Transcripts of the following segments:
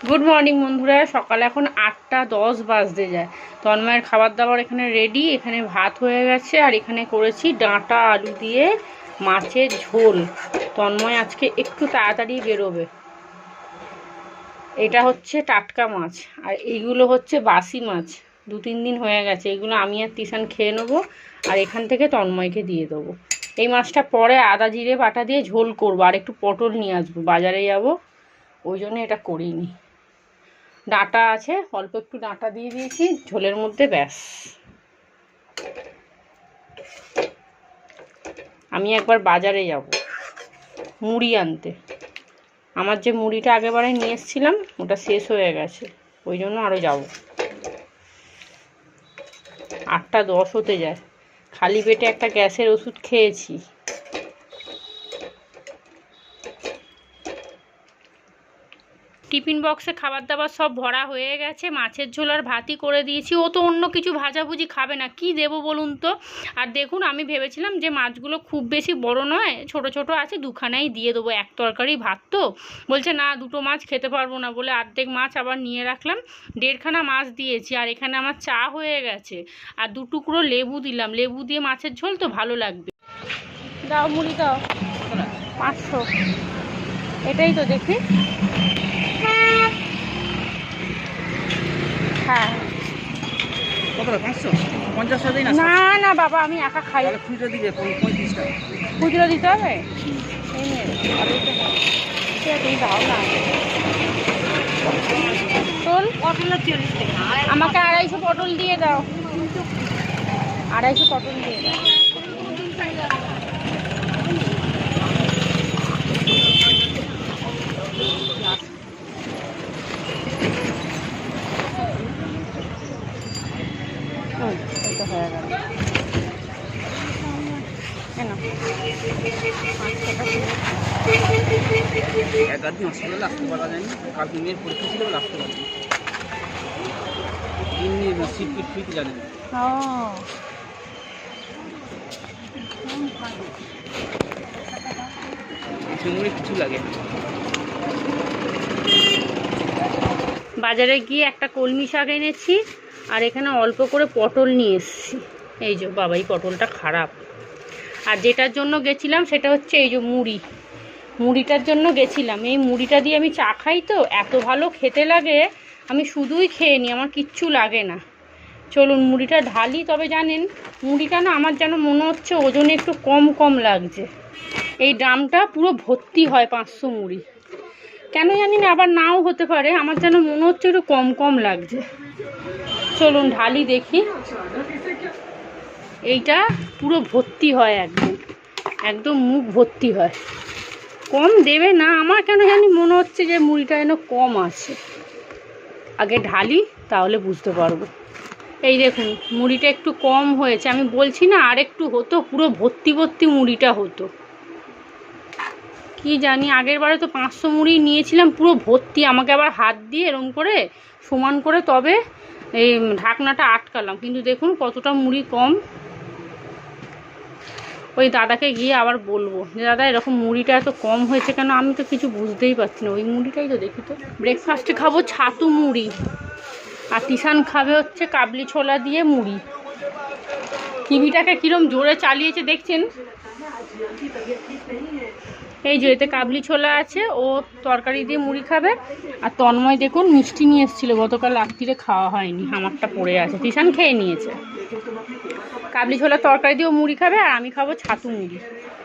Good morning বন্ধুরা। সকাল এখন 8টা 10 বাজতে যায়। তন্ময়ের খাবার দাবার এখানে রেডি। এখানে ভাত হয়ে গেছে আর এখানে করেছি ডাঁটা আলু দিয়ে মাছের ঝোল। তন্ময় আজকে একটু তাড়াতাড়ি বেরোবে। এটা হচ্ছে টাটকা মাছ আর এইগুলো হচ্ছে বাসি মাছ, 2-3 দিন হয়ে গেছে। এগুলো আমি আর তিশান খেয়ে নেবো আর এখান থেকে তন্ময়কে দিয়ে দেবো। এই মাছটা পরে আদা জিরে বাটা দিয়ে ঝোল করবো আর একটু পটল নিয়ে আসবো, বাজারে যাবো, ওই জন্য এটা করিনি। ডাঁটা আছে, অল্প একটু ডাঁটা দিয়ে দিয়েছি ঝোলের মধ্যে, ব্যাস। আমি একবার বাজারে যাব মুড়ি আনতে। আমার যে মুড়িটা আগেবারে নিয়ে এসেছিলাম ওটা শেষ হয়ে গেছে, ওই জন্য আরও যাব। 8টা 10 হতে যায়। খালি পেটে একটা গ্যাসের ওষুধ খেয়েছি। টিফিন বক্সে খাবার দাবার সব ভরা হয়ে গেছে। মাছের ঝোল আর ভাতই করে দিয়েছি। ও তো অন্য কিছু ভাজাভুজি খাবে না, কি দেবো বলুন তো। আর দেখুন, আমি ভেবেছিলাম যে মাছগুলো খুব বেশি বড় নয়, ছোট ছোট আছে, দুখানাই দিয়ে দেবো, এক তরকারি ভাত তো। বলছে না, দুটো মাছ খেতে পারবো না বলে অর্ধেক মাছ আবার নিয়ে রাখলাম। 1.5খানা মাছ দিয়েছি আর এখানে আমার চা হয়ে গেছে আর 2 টুকরো লেবু দিলাম। লেবু দিয়ে মাছের ঝোল তো ভালো লাগবে। দাও মুড়ি দাও। 500, এটাই তো দেখি। হ্যাঁ, না না বাবা, আমি একা খাই। খুচরো দিতে হবে। এই দাও না, পটল আমাকে 250 পটল দিয়ে দাও, 250 পটল দিয়ে দাও। এটা হয়ে গেল। একাধিক হসপিটালে আসতে পারা যায়নি, কালকে মেয়ের পরীক্ষা ছিল বলে আসতে পারিনি। এমনি সিট ফিট ফিট জানেন। কিছু লাগে। বাজারে গিয়ে একটা কলমি শাক এনেছি আর এখানে অল্প করে পটল নিয়ে এসেছি। এই যে বাবা, এই পটলটা খারাপ। আর যেটার জন্য গেছিলাম সেটা হচ্ছে এই যে মুড়িটার জন্য গেছিলাম। এই মুড়িটা দিয়ে আমি চা খাই তো, এত ভালো খেতে লাগে, আমি শুধুই খেয়ে নিই, আমার কিচ্ছু লাগে না। চলুন মুড়িটা ঢালি। তবে জানেন, মুড়িটা না আমার যেন মনে হচ্ছে ওজনে একটু কম কম লাগছে। এই ড্রামটা পুরো ভর্তি হয় 500 মুড়ি, কেন জানি না, আবার নাও হতে পারে, আমার যেন মনে হচ্ছে একটু কম কম লাগছে। চলুন ঢালি দেখি। এইটা পুরো ভর্তি হয়, একদম একদম মুখ ভর্তি হয়। কম দেবে না, আমার কেন জানি মনে হচ্ছে যে মুড়িটা যেন কম আছে। আগে ঢালি, তাহলে বুঝতে পারবো। এই দেখুন, মুড়িটা একটু কম হয়েছে। আমি বলছি না, আর একটু হতো, পুরো ভর্তি ভর্তি মুড়িটা হতো। কি জানি, আগের বারে তো 500 মুড়ি নিয়েছিলাম পুরো ভর্তি। আমাকে আবার হাত দিয়ে এরম করে সমান করে তবে এই ঢাকনাটা আটকালাম, কিন্তু দেখুন কতটা মুড়ি কম। ওই দাদাকে গিয়ে আবার বলবো যে দাদা, এরকম মুড়িটা এত কম হয়েছে কেন, আমি তো কিছু বুঝতেই পারছি না। ওই মুড়িটাই তো দেখি তো। ব্রেকফাস্টে খাবো ছাতু মুড়ি আর তিশান খাবে হচ্ছে কাবলি ছোলা দিয়ে মুড়ি। টিভিটাকে কিরম জোরে চালিয়েছে দেখছেন। এই যে এতে কাবলি ছোলা আছে, ও তরকারি দিয়ে মুড়ি খাবে। আর তন্ময় দেখুন মিষ্টি নিয়ে এসেছিলো, গতকাল রাত্রিরে খাওয়া হয়নি, আমারটা পড়ে আছে, তিশান খেয়ে নিয়েছে। কাবলি ছোলা তরকারি দিয়েও মুড়ি খাবে আর আমি খাবো ছাতু মুড়ি।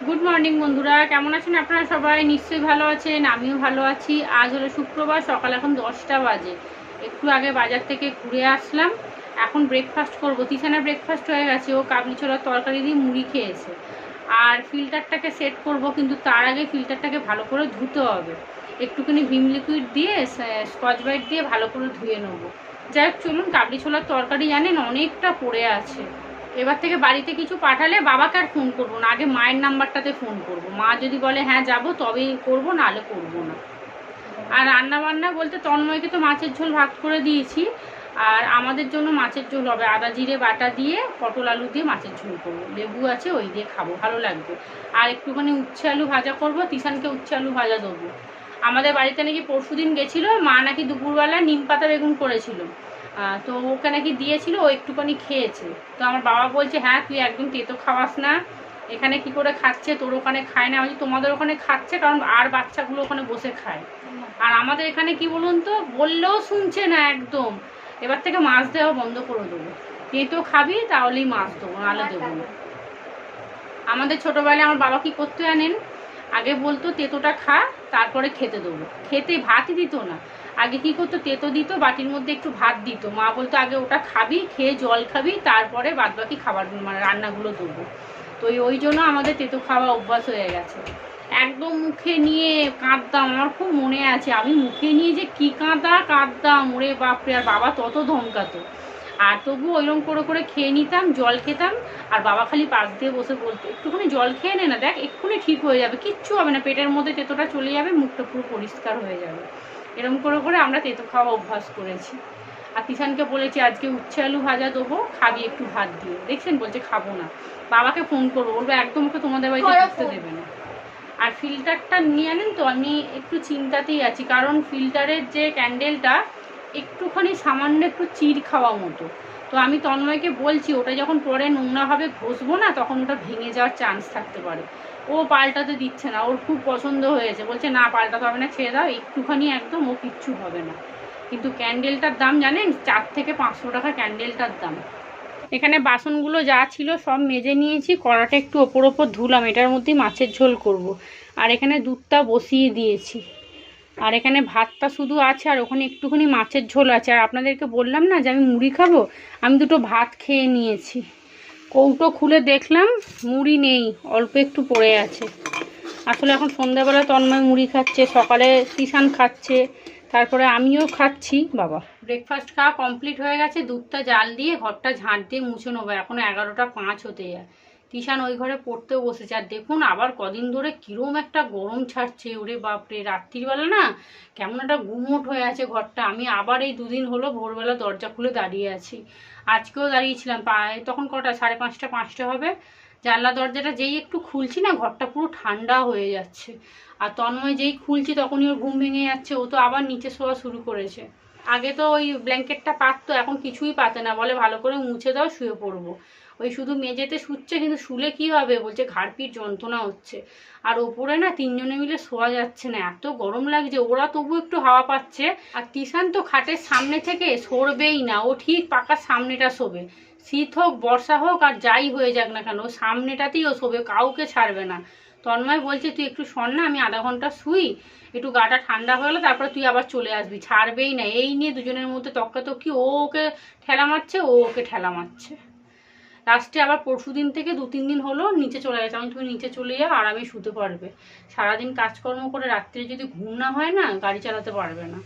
গুড মর্নিং বন্ধুরা, কেমন আছেন আপনারা সবাই? নিশ্চয়ই ভালো আছেন, আমিও ভালো আছি। আজ হলো শুক্রবার, সকাল এখন 10টা বাজে। একটু আগে বাজার থেকে ঘুরে আসলাম। এখন ব্রেকফাস্ট করবো। তিশানের ব্রেকফাস্ট হয়ে গেছে, ও কাবলি ছোলার তরকারি দিয়ে মুড়ি খেয়েছে। আর ফিল্টারটাকে সেট করব, কিন্তু তার আগে ফিল্টারটাকে ভালো করে ধুতে হবে। একটুখানি ভিম লিকুইড দিয়ে স্কচ ব্রাইট দিয়ে ভালো করে ধুয়ে নেবো। যাই হোক, চলুন। কাবলি ছোলার তরকারি জানেন অনেকটা পড়ে আছে। এবার থেকে বাড়িতে কিছু পাঠালে বাবাকে আর ফোন করবো না, আগে মায়ের নাম্বারটাতে ফোন করব। মা যদি বলে হ্যাঁ যাবো, তবেই করবো, নাহলে করবো না। আর রান্না বান্না বলতে তন্ময়কে তো মাছের ঝোল ভাত করে দিয়েছি, আর আমাদের জন্য মাছের ঝোল হবে আদা জিরে বাটা দিয়ে, পটল আলু দিয়ে মাছের ঝোল করবো। লেবু আছে, ওই দিয়ে খাবো, ভালো লাগবে। আর একটুখানি উচ্ছে আলু ভাজা করবো, তিশানকে উচ্ছে আলু ভাজা দেবো। আমাদের বাড়িতে নাকি পরশুদিন গেছিলো, মা নাকি দুপুরবেলা নিম পাতা বেগুন করেছিল, তো ওকে নাকি দিয়েছিল, ও একটুখানি খেয়েছে। তো আমার বাবা বলছে হ্যাঁ তুই একদম তেতো খাওয়াস না, এখানে কি করে খাচ্ছে, তোর ওখানে খায় না। আমি তোমাদের ওখানে খাচ্ছে কারণ আর বাচ্চাগুলো ওখানে বসে খায়, আর আমাদের এখানে কি বলুন তো, বললেও শুনছে না একদম। এবার থেকে মাছ দেওয়া বন্ধ করে দেবো, তেতো খাবি তাহলেই মাছ দেবো, নাহলে দেবো না। আমাদের ছোটোবেলায় আমার বাবা কি করতে জানেন, আগে বলতো তেতোটা খা তারপরে খেতে দেবো, খেতে ভাতই দিত না। আগে কি করতো, তেতো দিত, বাটির মধ্যে একটু ভাত দিত, মা বলতো আগে ওটা খাবি, খেয়ে জল খাবি, তারপরে বাদবাকি খাবার মানে রান্নাগুলো দেবো। তো ওই জন্য আমাদের তেতো খাওয়া অভ্যাস হয়ে গেছে। একদম মুখে নিয়ে কাঁদতাম, আমার খুব মনে আছে, আমি মুখে নিয়ে যে কি কাঁদতাম ওরে বাপরে, আর বাবা তত ধমকাতো। আর তবু ওইরকম করে করে খেয়ে নিতাম, জল খেতাম, আর বাবা খালি পাশ দিয়ে বসে বলতো একটুখানি জল খেয়ে নে না, দেখ এক্ষুনি ঠিক হয়ে যাবে, কিচ্ছু হবে না, পেটের মধ্যে তেতোটা চলে যাবে, মুখটা পুরো পরিষ্কার হয়ে যাবে। এরকম করে করে আমরা তেতো খাওয়া অভ্যাস করেছি। আর তিশানকে বলেছি আজকে উচ্ছে আলু ভাজা দেবো, খাবি একটু ভাত দিয়ে, দেখছেন বলছে খাবো না, বাবাকে ফোন করবো, বলবো একদম ওকে তোমাদের বাড়িতে ঢুকতে দেবে না। আর ফিল্টারটা নিয়ে আনেন তো, আমি একটু চিন্তাতেই আছি, কারণ ফিল্টারের যে ক্যান্ডেলটা একটুখানি সামান্য একটু চির খাওয়া মতো। তো আমি তন্ময়কে বলছি ওটা যখন পরে নোংরাভাবে ঘষবো না, তখন ওটা ভেঙে যাওয়ার চান্স থাকতে পারে। ও পাল্টাতে দিচ্ছে না, ওর খুব পছন্দ হয়েছে, বলছে না পাল্টাতে হবে না, ছেড়ে দাও একটুখানি, একদম ও কিচ্ছু হবে না। কিন্তু ক্যান্ডেলটার দাম জানেন, 4 থেকে 500 টাকা ক্যান্ডেলটার দাম। এখানে বাসনগুলো যা ছিল সব মেজে নিয়েছি, কড়াটা একটু ওপর ধুলাম, এটার মধ্যেই মাছের ঝোল করব। আর এখানে দুধটা বসিয়ে দিয়েছি, আর এখানে ভাতটা শুধু আছে, আর ওখানে একটুখানি মাছের ঝোল আছে। আর আপনাদেরকে বললাম না যে আমি মুড়ি খাবো, আমি দুটো ভাত খেয়ে নিয়েছি। কৌটো খুলে দেখলাম মুড়ি নেই, অল্প একটু পড়ে আছে। আসলে এখন সন্ধ্যাবেলা তন্ময় মুড়ি খাচ্ছে, সকালে তিশান খাচ্ছে, তারপরে আমিও খাচ্ছি। বাবা ব্রেকফাস্ট খাওয়া কমপ্লিট হয়ে গেছে, দুধটা জাল দিয়ে ঘরটা ঝাঁট দিয়ে মুছে নেবো, এখন 11টা 5 হতে যায়। তিশান ওই ঘরে পড়তেও বসেছে। আর দেখুন আবার কদিন ধরে কিরম একটা গরম ছাড়ছে, ওরে বাপরে, রাত্রিবেলা না কেমন একটা গুমোট হয়ে আছে ঘরটা। আমি আবার এই 2 দিন হলো ভোরবেলা দরজা খুলে দাঁড়িয়ে আছি, আজকেও দাঁড়িয়েছিলাম, তখন কটা 5:30 হবে। জানলা দরজাটা যেই একটু খুলছি না, ঘরটা পুরো ঠান্ডা হয়ে যাচ্ছে। আর তন্ময় যেই খুলছি তখনই ওর ঘুম ভেঙে যাচ্ছে, ও তো আবার নিচে শোয়া শুরু করেছে। আগে তো ওই ব্ল্যাঙ্কেটটা পাততো, এখন কিছুই পাতে না, বলে ভালো করে মুছে দাও শুয়ে পড়বো। ওই শুধু মেঝেতে শুচ্ছে, কিন্তু শুলে কি হবে, বলছে ঘাড় পিঠ যন্ত্রণা হচ্ছে। আর ওপরে না 3 জনে মিলে শোয়া যাচ্ছে না, এত গরম লাগছে, ওরা তবু একটু হাওয়া পাচ্ছে। আর তিশান তো খাটের সামনে থেকে সরবেই না, ও ঠিক পাকার সামনেটা শোবে, শীত হোক বর্ষা হোক আর যাই হয়ে যাক না কেন, ও সামনেটাতেই ও শোবে, কাউকে ছাড়বে না। তন্ময় বলছে তুই একটু শোন না, আমি আধা ঘন্টা শুই, একটু গাটা ঠান্ডা হয়ে গেলো তারপরে তুই আবার চলে আসবি, ছাড়বেই না। এই নিয়ে দুজনের মধ্যে তক্কাতক্কি, ও ওকে ঠেলা মারছে, ও ওকে ঠেলা মারছে। লাস্টে আবার পরশুদিন থেকে 2-3 দিন হলো নিচে চলে গেছে, আমি তুমি নিচে চলে যাও, আরামে শুতে পারবে। সারাদিন কাজকর্ম করে রাত্রে যদি ঘুম না হয় না, গাড়ি চালাতে পারবে না।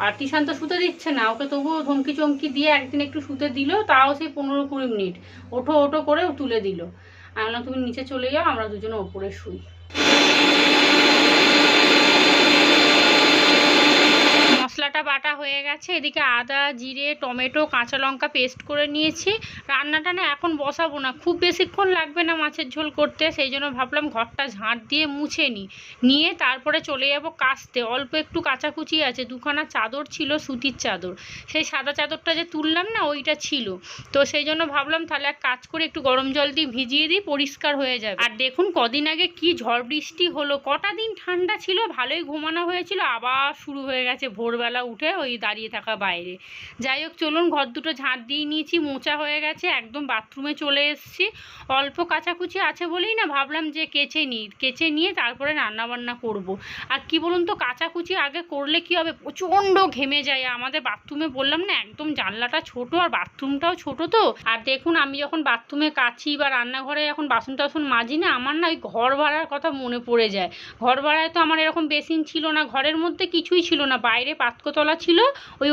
আর তিশান তো শুতে দিচ্ছে না, ওকে তবুও ধমকি চমকি দিয়ে একদিন একটু শুতে দিল, তাও সেই 15-20 মিনিট ওঠো ওঠো করে তুলে দিল। আমি বললাম তুমি নিচে চলে যাও, আমরা দুজনে ওপরে শুই। মশলাটা বাটা হয়ে গেছে, এদিকে আদা জিরে টমেটো কাঁচা লঙ্কা পেস্ট করে নিয়েছি। রান্নাটা না এখন বসাবো না, খুব বেশিক্ষণ লাগবে না মাছের ঝোল করতে, সেই জন্য ভাবলাম ঘরটা ঝাঁট দিয়ে মুছে নিয়ে তারপরে চলে যাব কাচতে। অল্প একটু কাচাকুচি আছে, 2খানা চাদর ছিল সুতির চাদর, সেই সাদা চাদরটা যে তুললাম না ওইটা ছিল, তো সেই জন্য ভাবলাম তাহলে এক কাজ করে একটু গরম জল দিয়ে ভিজিয়ে দিই, পরিষ্কার হয়ে যাবে। আর দেখুন কদিন আগে কি ঝড় বৃষ্টি হলো, কটা দিন ঠান্ডা ছিল, ভালোই ঘুমানো হয়েছিল, আবার শুরু হয়ে গেছে ভোরবেলা উঠে ওই দাঁড়িয়ে থাকা বাইরে। যাই হোক চলুন, ঘর দুটো ঝাঁট দিয়ে নিয়েছি, মোছা হয়ে গেছে, একদম বাথরুমে চলে এসেছি। অল্প কাচাকুচি আছে বলেই না ভাবলাম যে কেচে নিয়ে তারপরে রান্নাবান্না করব। আর কি বলুন তো, কাচাকুচি আগে করলে কি হবে, প্রচণ্ড ঘেমে যায়। আমাদের বাথরুমে বললাম না একদম জানলাটা ছোট আর বাথরুমটাও ছোট, তো আর দেখুন আমি যখন বাথরুমে কাচি বা রান্নাঘরে এখন বাসন টাসন মাজি না, আমার না ওই ঘর ভাড়ার কথা মনে পড়ে যায়। ঘর ভাড়ায় তো আমার এরকম বেসিন ছিল না, ঘরের মধ্যে কিছুই ছিল না, বাইরে পাতকতলা ছিল,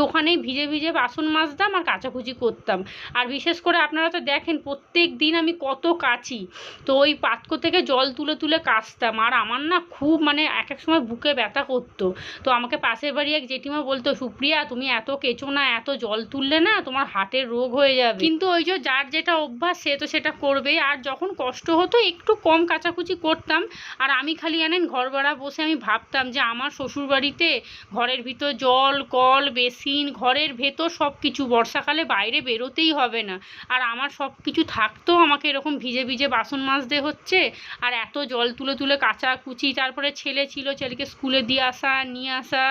ওখানেই ভিজে ভিজে বাসন মাজতাম আর কাচাকুচি করতাম। আর বিশেষ করে আপনারা তো দেখেন প্রত্যেক দিন আমি কত কাচি, তো ওই পাতকো থেকে জল তুলে তুলে কাচতাম। আর আমার না খুব মানে এক এক সময় বুকে ব্যথা করতো। তো আমাকে পাশের বাড়ি এক জেঠিমা বলতো, সুপ্রিয়া তুমি এত কেচো না, এত জল তুললে না তোমার হার্টের রোগ হয়ে যাবে। কিন্তু ওই যে যার যেটা অভ্যাস সে তো সেটা করবেই। আর যখন কষ্ট হতো একটু কম কাচাকুচি করতাম। আর আমি খালি জানেন ঘর ভাড়া বসে আমি ভাবতাম যে আমার শ্বশুরবাড়িতে ঘরের ভিতর জল, কল, বেসিন, ঘরের ভেতর সব কিছু, বর্ষাকালে বাইরে বেরোতেই হবে না। আর আমার সব কিছু থাকতো, আমাকে এরকম ভিজে ভিজে বাসন মাজতে হচ্ছে আর এত জল তুলে তুলে কাচাকুচি, তারপরে ছেলে ছিল, ছেলেকে স্কুলে দিয়ে আসা নিয়ে আসা,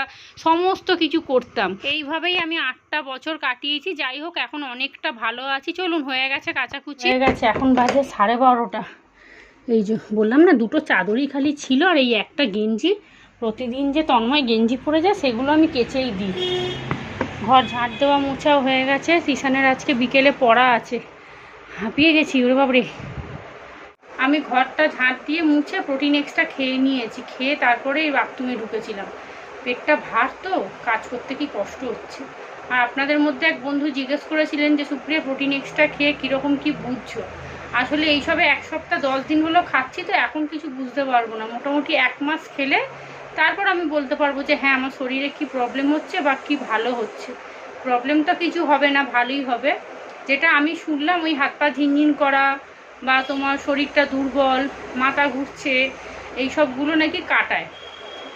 সমস্ত কিছু করতাম। এইভাবেই আমি 8টা বছর কাটিয়েছি। যাই হোক এখন অনেকটা ভালো আছি। চলুন, হয়ে গেছে কাচাকুচি, হয়ে গেছে। এখন বাজে 12:30। এই যে বললাম না, 2টো চাদরই খালি ছিল আর এই একটা গেঞ্জি। প্রতিদিন যে তন্ময় গেঞ্জি পরে যায় সেগুলো আমি কেচেই দিই। ঘর ঝাঁট দেওয়া মোছাও হয়ে গেছে। তিশানের আজকে বিকেলে পড়া আছে, হাঁপিয়ে গেছি ওরে বাবরে। আমি ঘরটা ঝাঁট দিয়ে মুছে প্রোটিন এক্সট্রা খেয়ে নিয়েছি, খেয়ে তারপরে এই বাথরুমে ঢুকেছিলাম। পেটটা ভার তো, কাজ করতে কি কষ্ট হচ্ছে। আর আপনাদের মধ্যে এক বন্ধু জিজ্ঞেস করেছিলেন যে সুপ্রিয়া প্রোটিন এক্সট্রা খেয়ে কীরকম কি বুঝছো। আসলে এইসবে 1 সপ্তাহ 10 দিন হলো খাচ্ছি, তো এখন কিছু বুঝতে পারবো না। মোটামুটি 1 মাস খেলে তারপর আমি বলতে পারবো যে হ্যাঁ আমার শরীরে কি প্রবলেম হচ্ছে বা কি ভালো হচ্ছে। প্রবলেম তো কিছু হবে না, ভালোই হবে। যেটা আমি শুনলাম ওই হাত পা ঝিনঝিন করা বা তোমার শরীরটা দুর্বল, মাথা ঘুরছে, এই সবগুলো নাকি কাটায়।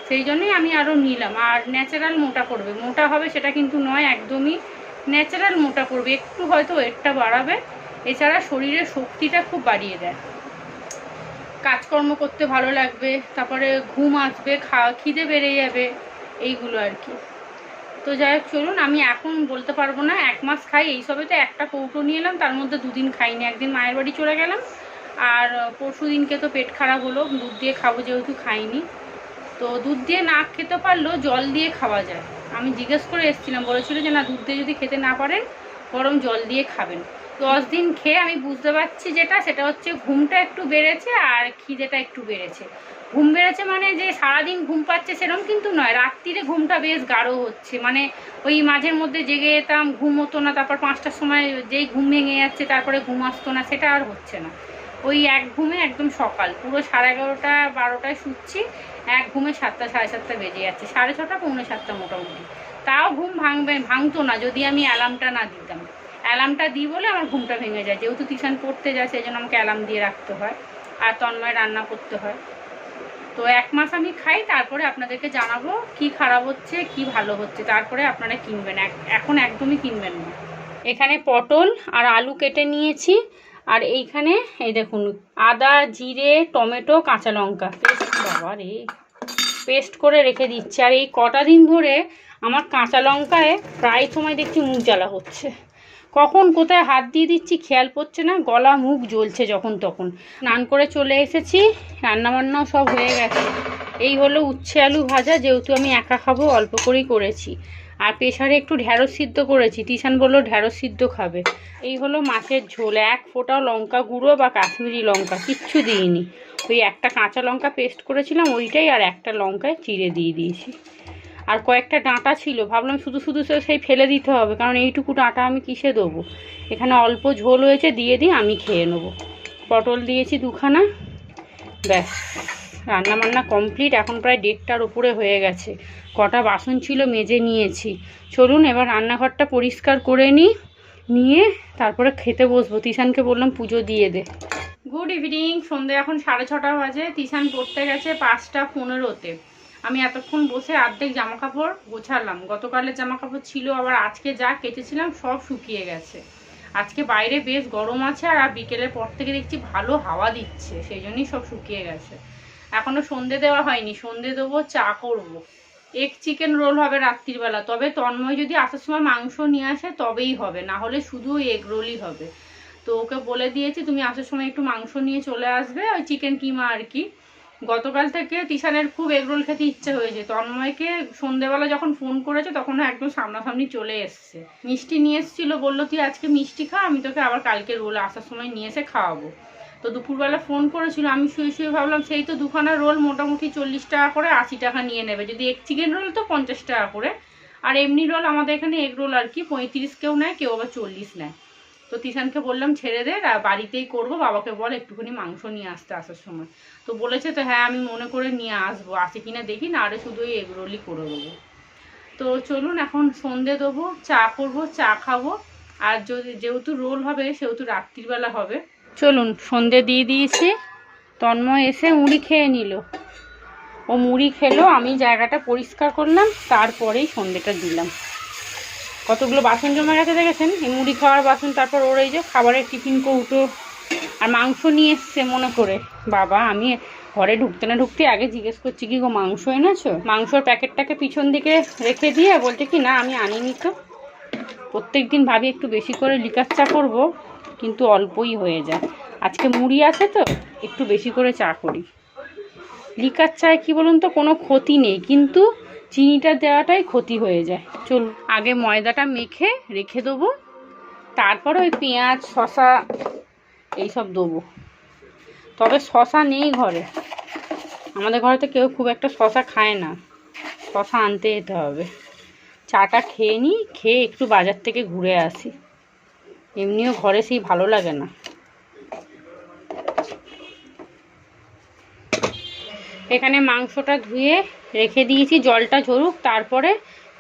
সেই জন্যই আমি আরও নিলাম। আর ন্যাচারাল মোটা করবে, মোটা হবে সেটা কিন্তু নয়, একদমই ন্যাচারাল মোটা করবে। একটু হয়তো ওয়েটটা বাড়াবে, এছাড়া শরীরের শক্তিটা খুব বাড়িয়ে দেয়। কাজকর্ম করতে ভালো লাগবে, তারপরে ঘুম আসবে, খিদে বেড়ে যাবে, এইগুলো আর কি। তো যাই হোক চলুন, আমি এখন বলতে পারবো না 1 মাস খাই। এইসবে তো একটা কৌটো নিয়ে এলাম, তার মধ্যে 2 দিন খাইনি। একদিন মায়ের বাড়ি চলে গেলাম আর পরশু দিনকে তো পেট খারাপ হলো, দুধ দিয়ে খাবো যেহেতু খাইনি। তো দুধ দিয়ে না খেতে পারলেও জল দিয়ে খাওয়া যায়। আমি জিজ্ঞেস করে এসেছিলাম, বলেছিল যে না দুধ দিয়ে যদি খেতে না পারেন বরং জল দিয়ে খাবেন। 10 দিন খেয়ে আমি বুঝতে পারছি সেটা হচ্ছে ঘুমটা একটু বেড়েছে আর খিদেটা একটু বেড়েছে। ঘুম বেড়েছে মানে যে সারাদিন ঘুম পাচ্ছে সেরকম কিন্তু নয়, রাত্রিরে ঘুমটা বেশ গাঢ় হচ্ছে। মানে ওই মাঝের মধ্যে জেগে যেতাম, ঘুম হতো না, তারপর 5টার সময় যেই ঘুম ভেঙে যাচ্ছে তারপরে ঘুম আসতো না, সেটা আর হচ্ছে না। ওই এক ঘুমে একদম সকাল, পুরো 11:30 12টায় শুচ্ছি, এক ঘুমে 7টা 7:30 বেজে যাচ্ছে, 6:30 পৌনে 7টা মোটামুটি। তাও ঘুম ভাঙতো না যদি আমি অ্যালার্মটা না দিতাম। অ্যালার্মটা দিই বলে আমার ঘুমটা ভেঙে যায়, যেহেতু টিউশন পড়তে যায় সেই জন্য আমাকে অ্যালার্ম দিয়ে রাখতে হয় আর তন্ময় রান্না করতে হয়। তো 1 মাস আমি খাই, তারপরে আপনাদেরকে জানাবো কি খারাপ হচ্ছে কি ভালো হচ্ছে, তারপরে আপনারা কিনবেন। এখন একদমই কিনবেন না। এখানে পটল আর আলু কেটে নিয়েছি, আর এইখানে এই দেখুন আদা, জিরে, টমেটো, কাঁচা লঙ্কা বাবা রে পেস্ট করে রেখে দিচ্ছি। আর এই কটা দিন ধরে আমার কাঁচা লঙ্কায় প্রায় সময় দেখছি মুখ জ্বালা হচ্ছে, কখন কোথায় হাত দিয়ে দিচ্ছি খেয়াল পড়ছে না, গলা মুখ জ্বলছে যখন তখন। স্নান করে চলে এসেছি, রান্নাবান্নাও সব হয়ে গেছে। এই হলো উচ্ছে আলু ভাজা, যেহেতু আমি একা খাবো অল্প করেই করেছি। আর প্রেশারে একটু ঢ্যাঁড়স সিদ্ধ করেছি, টিশান বললো ঢ্যাঁড়স সিদ্ধ খাবে। এই হলো মাছের ঝোল, 1 ফোঁটাও লঙ্কা গুঁড়ো বা কাশ্মীরি লঙ্কা কিচ্ছু দিইনি। ওই একটা কাঁচা লঙ্কা পেস্ট করেছিলাম ওইটাই, আর একটা লঙ্কায় চিড়ে দিয়ে দিয়েছি। আর কয়েকটা ডাঁটা ছিল, ভাবলাম শুধু শুধু সেই ফেলে দিতে হবে, কারণ এইটুকু ডাঁটা আমি কিসে দেবো। এখানে অল্প ঝোল হয়েছে, দিয়ে দিই আমি খেয়ে নেবো। পটল দিয়েছি 2খানা, ব্যাস রান্নাবান্না কমপ্লিট। এখন প্রায় 1:30টার উপরে হয়ে গেছে। কটা বাসন ছিল মেজে নিয়েছি। চলুন এবার রান্নাঘরটা পরিষ্কার করে নিয়ে তারপরে খেতে বসবো। তিশানকে বললাম পুজো দিয়ে দে। গুড ইভিনিং, সন্ধ্যে এখন 6:30 বাজে। তিশান পড়তে গেছে 5:15-তে। আমি এতক্ষণ বসে অর্ধেক জামা কাপড় গোছালাম। গতকালের জামা কাপড় ছিল, আবার আজকে যা কেচেছিলাম সব শুকিয়ে গেছে। আজকে বাইরে বেশ গরম আছে, আর বিকেলের পর থেকে দেখছি ভালো হাওয়া দিচ্ছে, সেই জন্যই সব শুকিয়ে গেছে। এখনো সন্ধে দেওয়া হয়নি, সন্ধে দেবো, চা করবো। এগ চিকেন রোল হবে রাত্রিবেলা, তবে তন্ময় যদি আসার সময় মাংস নিয়ে আসে তবেই হবে, না হলে শুধু এগ রোলই হবে। তো ওকে বলে দিয়েছি তুমি আসার সময় একটু মাংস নিয়ে চলে আসবে, ওই চিকেন কিমা আর কি। গতকাল থেকে তিশানের খুব এগরোল খেতে ইচ্ছে হয়েছে। তন্ময়কে সন্ধেবেলা যখন ফোন করেছে তখন একদম সামনাসামনি চলে এসছে। মিষ্টি নিয়ে এসেছিলো, বললো তুই আজকে মিষ্টি খা, আমি তোকে আবার কালকে রোল আসার সময় নিয়ে এসে খাওয়াবো। তো দুপুরবেলা ফোন করেছিল, আমি শুয়ে শুয়ে ভাবলাম সেই তো 2খানা রোল মোটামুটি 40 টাকা করে, 80 টাকা নিয়ে নেবে। যদি এক চিকেন রোল তো 50 টাকা করে, আর এমনি রোল আমাদের এখানে এগ রোল আর কি 35 কেউ নেয়, কেউ আবার 40 নেয়। তো তিশানকে বললাম ছেড়ে দে, বাড়িতেই করবো, বাবাকে বল একটুখানি মাংস নিয়ে আসতে আসার সময়। তো বলেছে তো হ্যাঁ আমি মনে করে নিয়ে আসবো, আসে কিনা দেখি, না আরে শুধু ওই এগ রোলই করে দেবো। তো চলুন এখন সন্ধে দেবো, চা করবো, চা খাবো। আর যদি যেহেতু রোল হবে সেহেতু রাত্রিবেলা হবে। চলুন সন্ধে দিয়ে দিয়েছি। তন্ময় এসে মুড়ি খেয়ে নিল, ও মুড়ি খেলো, আমি জায়গাটা পরিষ্কার করলাম, তারপরেই সন্ধেটা দিলাম। কতগুলো বাসন জমা গেছে দেখেছেন, এই মুড়ি খাওয়ার বাসন, তারপর ওর এই যে খাবারের টিফিন কৌটো, আর মাংস নিয়ে এসছে মনে করে। বাবা আমি ঘরে ঢুকতে না ঢুকতে আগে জিজ্ঞেস করছি কি গো মাংস এনেছো, মাংসর প্যাকেটটাকে পিছন দিকে রেখে দিয়ে বলছে কি না আমি আনিনি তো। প্রত্যেকদিন ভাবি একটু বেশি করে লিকার চা করবো, কিন্তু অল্পই হয়ে যায়। আজকে মুড়ি আছে তো একটু বেশি করে চা করি। লিকার চায় কি বলুন তো কোনো ক্ষতি নেই, কিন্তু চিনিটা দেওয়াটাই ক্ষতি হয়ে যায়। চলুন আগে ময়দাটা মেখে রেখে দেবো, তারপরে ওই পেঁয়াজ শসা এইসব দেবো। তবে শসা নেই ঘরে, আমাদের ঘরে তো কেউ খুব একটা শসা খায় না, শসা আনতে যেতে হবে। চাটা খেয়ে নিই, খেয়ে একটু বাজার থেকে ঘুরে আসি, এমনিও ঘরে সেই ভালো লাগে না। এখানে মাংসটা ধুয়ে রেখে দিয়েছি, জলটা ঝরুক তারপরে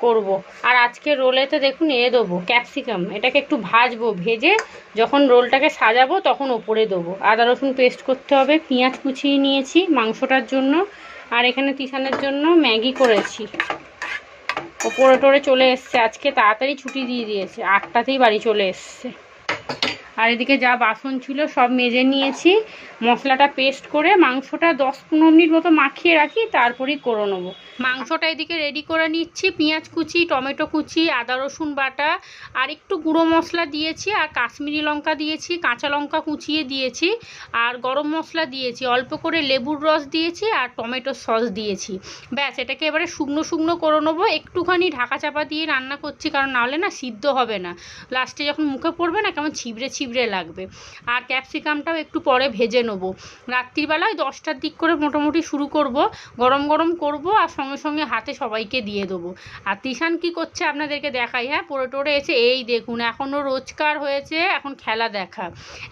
করব। আর আজকে রোলেতে দেখুন দেবো ক্যাপসিকাম, এটাকে একটু ভাজবো, ভেজে যখন রোলটাকে সাজাবো তখন ওপরে দেবো। আদা রসুন পেস্ট করতে হবে, পেঁয়াজ কুচিয়ে নিয়েছি মাংসটার জন্য, আর এখানে তিশানের জন্য ম্যাগি করেছি। ওপরে টোরে চলে এসছে, আজকে তাড়াতাড়ি ছুটি দিয়ে দিয়েছে, 8টাতেই বাড়ি চলে এসছে। আর এদিকে যা বাসন ছিল সব মেজে নিয়েছি, মশলাটা পেস্ট করে মাংসটা 10-15 মিনিট মতো মাখিয়ে রাখি, তারপরেই করে নেবো। মাংসটা এদিকে রেডি করে নিচ্ছি, পেঁয়াজ কুচি, টমেটো কুচি, আদা রসুন বাটা, আর একটু গুঁড়ো মশলা দিয়েছি, আর কাশ্মীরি লঙ্কা দিয়েছি, কাঁচা লঙ্কা কুচিয়ে দিয়েছি, আর গরম মশলা দিয়েছি, অল্প করে লেবুর রস দিয়েছি, আর টমেটো সস দিয়েছি। ব্যাস এটাকে এবারে শুকনো শুকনো করে নেবো। একটুখানি ঢাকা চাপা দিয়ে রান্না করছি, কারণ নাহলে না সিদ্ধ হবে না, লাস্টে যখন মুখে পড়বে না কেমন ছিবড়ে ছিবড়ে লাগবে। আর ক্যাপসিকামটাও একটু পরে ভেজে নেবো। রাত্রিবেলায় 10টার দিক করে মোটামুটি শুরু করব, গরম গরম করব, আর সঙ্গে সঙ্গে হাতে সবাইকে দিয়ে দেবো। আর তিশান কি করছে আপনাদেরকে দেখাই। হ্যাঁ পড়ে টোরে এসে এই দেখুন, এখনও রোজকার হয়েছে এখন খেলা দেখা,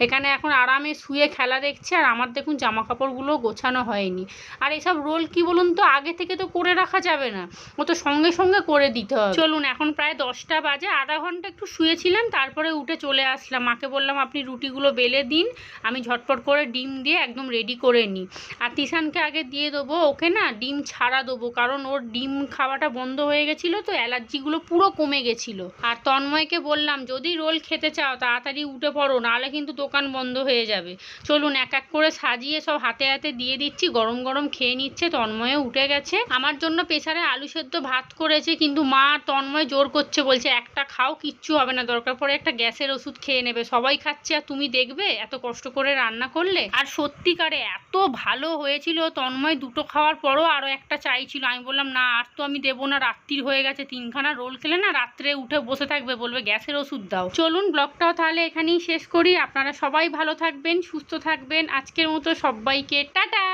এখানে এখন আরামে শুয়ে খেলা দেখছে। আর আমার দেখুন জামা কাপড়গুলো গোছানো হয়নি। আর এসব রোল কি বলুন তো আগে থেকে তো করে রাখা যাবে না, ও তো সঙ্গে সঙ্গে করে দিতে হবে। চলুন এখন প্রায় 10টা বাজে, আধা ঘন্টা একটু শুয়েছিলাম, তারপরে উঠে চলে আসলাম। মাকে বললাম আপনি রুটিগুলো বেলে দিন, আমি ঝটপট করে ডিম দিয়ে একদম রেডি করে নিই। আর তিশানকে আগে দিয়ে দেবো, ওকে না ডিম ছাড়া দেবো, কারণ ওর ডিম খাওয়াটা বন্ধ হয়ে গেছিলো, তো অ্যালার্জিগুলো পুরো কমে গেছিলো। আর তন্ময়কে বললাম যদি রোল খেতে চাও তাড়াতাড়ি উঠে পড়ো, নাহলে কিন্তু দোকান বন্ধ হয়ে যাবে। চলুন এক এক করে সাজিয়ে সব হাতে হাতে দিয়ে দিচ্ছি, গরম গরম খেয়ে নিচ্ছে। তন্ময়ও উঠে গেছে, আমার জন্য প্রেসারে আলু সেদ্ধ ভাত করেছে, কিন্তু মা তন্ময় জোর করছে, বলছে একটা খাও কিচ্ছু হবে না, দরকার পড়ে একটা গ্যাসের ওষুধ খেয়ে নেবে, সবাই খাচ্ছে আর তুমি দেখবে এত কষ্ট করে রান্না করলে। আর সত্যিকারে এত ভালো হয়েছিল, তন্ময় দুটো খাওয়ার পরও আরও একটা চাইছিল। আমি বললাম না আর তো আমি দেবো না, রাত্রির হয়ে গেছে, 3খানা রোল খেলে না রাত্রে উঠে বসে থাকবে, বলবে গ্যাসের ওষুধ দাও। চলুন ব্লগটাও তাহলে এখানেই শেষ করি। আপনারা সবাই ভালো থাকবেন, সুস্থ থাকবেন। আজকের মতো সবাইকে টাটা।